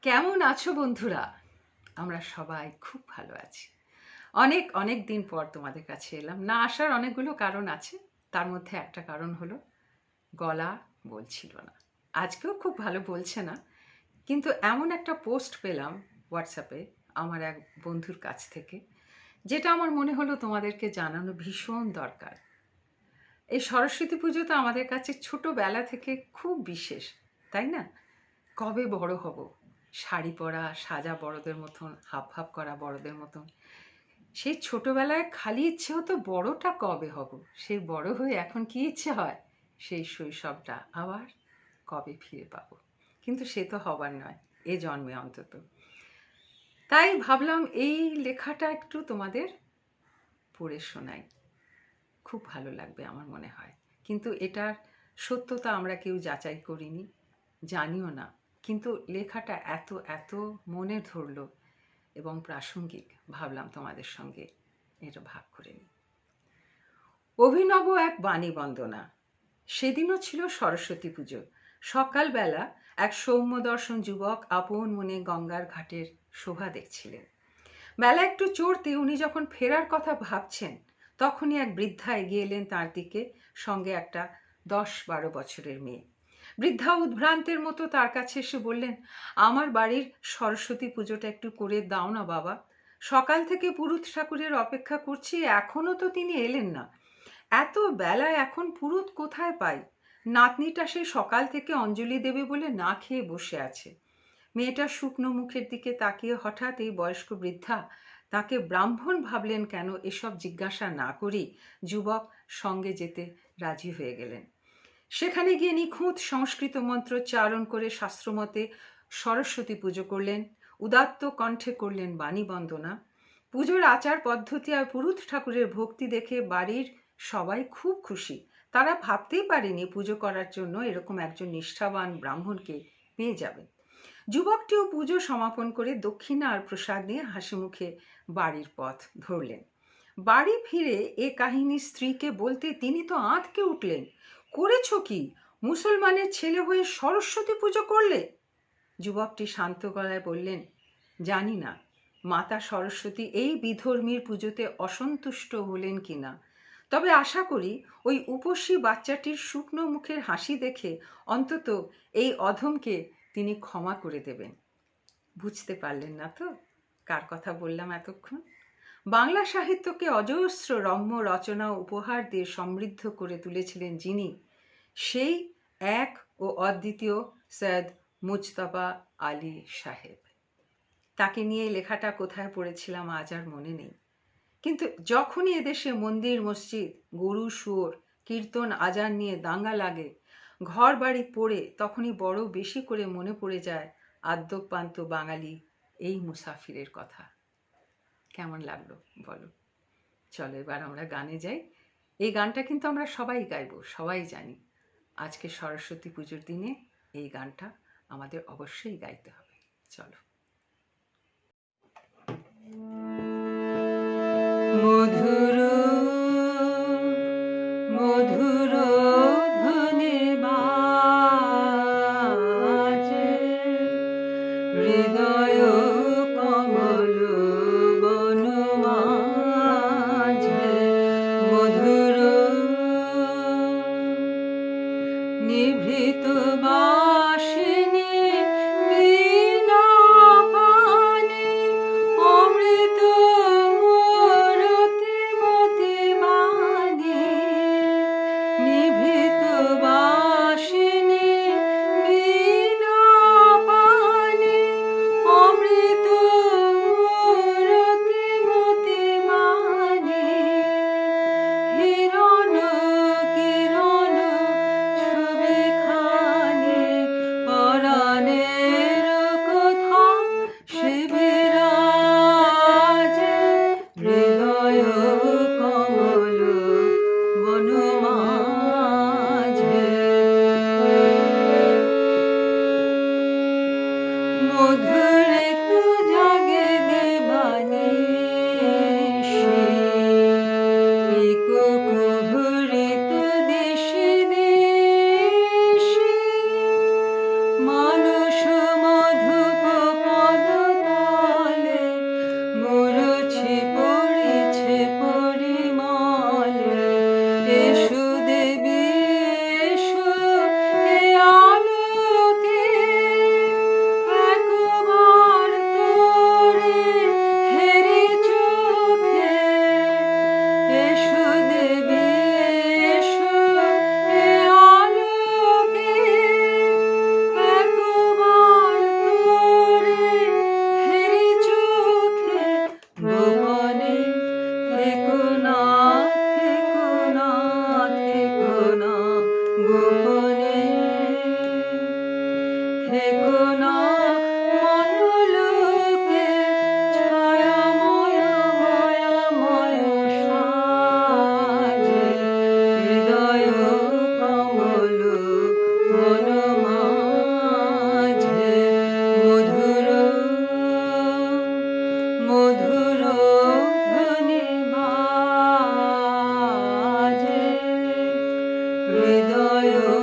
কেমন আছো বন্ধুরা? আমরা সবাই খুব ভালো আছি। অনেক অনেক দিন পর তোমাদের কাছে এলাম। না আসার অনেকগুলো কারণ আছে, তার মধ্যে একটা কারণ হলো গলা বলছিল না। আজকেও খুব ভালো বলছে না, কিন্তু এমন একটা পোস্ট পেলাম হোয়াটসঅ্যাপে আমার এক বন্ধুর কাছ থেকে, যেটা আমার মনে হলো তোমাদেরকে জানানো ভীষণ দরকার। এই সরস্বতী পুজো তো আমাদের কাছে ছোটোবেলা থেকে খুব বিশেষ, তাই না? কবে বড় হব, শাড়ি পরা, সাজা বড়দের মতন, হাফ হাফ করা বড়দের মতন। সেই ছোটবেলায় খালি ইচ্ছে হতো বড়টা কবে হব। সেই বড় হয়ে এখন কি ইচ্ছে হয়, সেই শৈশবটা আবার কবে ফিরে পাবো। কিন্তু সে তো হবার নয়, এ জন্মে অন্তত। তাই ভাবলাম এই লেখাটা একটু তোমাদের পড়ে শোনাই, খুব ভালো লাগবে আমার মনে হয়। কিন্তু এটার সত্যতা আমরা কেউ যাচাই করিনি, জানিও না, কিন্তু লেখাটা এত এত মনে ধরলো এবং প্রাসঙ্গিক, ভাবলাম তোমাদের সঙ্গে এটা ভাগ করে নিই। অভিনব এক বাণী বন্দনা। সেদিনও ছিল সরস্বতী পুজো। সকালবেলা এক সৌম্যদর্শন যুবক আপন মনে গঙ্গার ঘাটের শোভা দেখছিলেন। বেলা একটু চড়তে উনি যখন ফেরার কথা ভাবছেন, তখনই এক বৃদ্ধা এগিয়ে এলেন তাঁর দিকে, সঙ্গে একটা 10-12 বছরের মেয়ে। বৃদ্ধা উদ্ভ্রান্তের মতো তার কাছে এসে বললেন, আমার বাড়ির সরস্বতী পুজোটা একটু করে দাও না বাবা। সকাল থেকে পুরুত ঠাকুরের অপেক্ষা করছি, এখনও তো তিনি এলেন না। এত বেলায় এখন পুরুত কোথায় পাই? নাতনিটা সেই সকাল থেকে অঞ্জলি দেবে বলে না খেয়ে বসে আছে। মেয়েটার শুকনো মুখের দিকে তাকিয়ে হঠাৎ এই বয়স্ক বৃদ্ধা তাকে ব্রাহ্মণ ভাবলেন কেন, এসব জিজ্ঞাসা না করেই যুবক সঙ্গে যেতে রাজি হয়ে গেলেন। সেখানে গিয়ে নিখুঁত সংস্কৃত মন্ত্র চারণ করে শাস্ত্রমতে সরস্বতী পুজো করলেন। উদাত্ত কণ্ঠে করলেন বাণী বন্দনা। পুজোর আচার পদ্ধতি আর পুরুত ঠাকুরের ভক্তি দেখে বাড়ির সবাই খুব খুশি। তারা ভাবতেই পারেনি পুজো করার জন্য এরকম একজন নিষ্ঠাবান ব্রাহ্মণকে পেয়ে যাবেন। যুবকটিও পুজো সমাপন করে দক্ষিণা আর প্রসাদ নিয়ে হাসি মুখে বাড়ির পথ ধরলেন। বাড়ি ফিরে এ কাহিনী স্ত্রীকে বলতে তিনি তো আঁতকে উঠলেন। করেছ কি? মুসলমানের ছেলে হয়ে সরস্বতী পুজো করলে? যুবকটি শান্ত গলায় বললেন, জানি না মাতা সরস্বতী এই বিধর্মীর পুজোতে অসন্তুষ্ট হলেন কিনা, তবে আশা করি ওই উপসী বাচ্চাটির শুকনো মুখের হাসি দেখে অন্তত এই অধমকে তিনি ক্ষমা করে দেবেন। বুঝতে পারলেন না তো কার কথা বললাম এতক্ষণ? বাংলা সাহিত্যকে অজস্র রম্য রচনা উপহার দিয়ে সমৃদ্ধ করে তুলেছিলেন যিনি, সেই এক ও অদ্বিতীয় সৈয়দ মুজতবা আলী সাহেব। তাকে নিয়ে লেখাটা কোথায় পড়েছিলাম আজ আর মনে নেই, কিন্তু যখনই এদেশে মন্দির মসজিদ, গরু শুয়োর, কীর্তন আজান নিয়ে দাঙ্গা লাগে, ঘর বাড়ি পড়ে, তখনই বড় বেশি করে মনে পড়ে যায় আদ্যোপান্ত বাঙালি এই মুসাফিরের কথা। কেমন লাগলো বলো? চলো এবার আমরা গানে যাই। এই গানটা কিন্তু আমরা সবাই গাইবো, সবাই জানি। আজকে সরস্বতী পুজোর দিনে এই গানটা আমাদের অবশ্যই গাইতে হবে। চলো। মধুর মধুর ধ্বনি বাজে, হৃদয় কমল বন মাঝে। মধুর নিভৃত বাসিনী বীণা পানে, অমৃত মূরতি মতি বাণী। নিভৃত বাসিনী বীণা পানে, অমৃত মূরতি মতি বাণী। হিরণ কিরণ ছবিখানি, পরাণের কথা সে বিরাজে, হৃদয় কমল বন মাঝে। মধুর তু জাগে দেবানিশি, কুহুরিত দিশি দিশি। মানুষ মধুপ কোন মনোলোকে ছায়াময় মায়াময় সাজে হৃদয় কমল বনমাঝে মধুর মধুর ধ্বনি বাজে হৃদয়